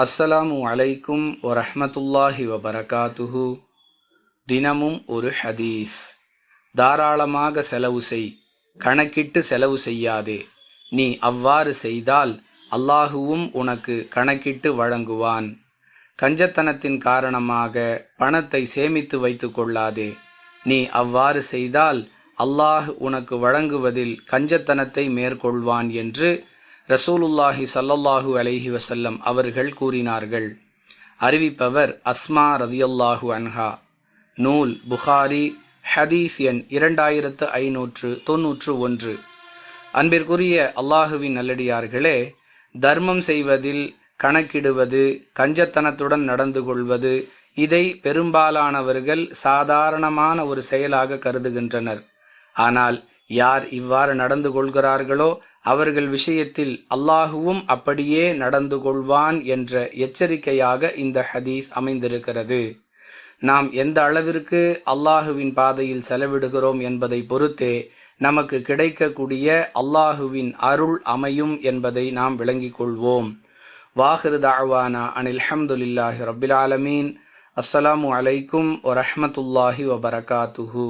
அஸ்ஸலாமு அலைக்கும் வரஹ்மத்துல்லாஹி வபரகாத்துஹு. தினமும் ஒரு ஹதீஸ். தாராளமாக செலவு செய், கணக்கிட்டு செலவு செய்யாதே. நீ அவ்வாறு செய்தால் அல்லாஹுவும் உனக்கு கணக்கிட்டு வழங்குவான். கஞ்சத்தனத்தின் காரணமாக பணத்தை சேமித்து வைத்து கொள்ளாதே. நீ அவ்வாறு செய்தால் அல்லாஹ் உனக்கு வழங்குவதில் கஞ்சத்தனத்தை மேற்கொள்வான் என்று ரசூலுல்லாஹி ஸல்லல்லாஹு அலைஹி வஸல்லம் அவர்கள் கூறினார்கள். அறிவிப்பவர் அஸ்மா ரதியல்லாஹு அன்ஹா. நூல் புகாரி, ஹதீஸ் எண் 2591. அன்பிற்குரிய அல்லாஹுவின் நல்லடியார்களே, தர்மம் செய்வதில் கணக்கிடுவது, கஞ்சத்தனத்துடன் நடந்து கொள்வது, இதை பெரும்பாலானவர்கள் சாதாரணமான ஒரு செயலாக கருதுகின்றனர். ஆனால் யார் இவ்வாறு நடந்து கொள்கிறார்களோ அவர்கள் விஷயத்தில் அல்லாஹுவும் அப்படியே நடந்து கொள்வான் என்ற எச்சரிக்கையாக இந்த ஹதீஸ் அமைந்திருக்கிறது. நாம் எந்த அளவிற்கு அல்லாஹுவின் பாதையில் செலவிடுகிறோம் என்பதை பொறுத்தே நமக்கு கிடைக்கக்கூடிய அல்லாஹுவின் அருள் அமையும் என்பதை நாம் விளங்கிக் கொள்வோம். வாஹிரு தஅவானா அனில் ஹம்துலில்லாஹி ரப்பில் ஆலமீன். அஸ்ஸலாமு அலைக்கும் வரஹ்மத்துல்லாஹி வபரகாத்துஹு.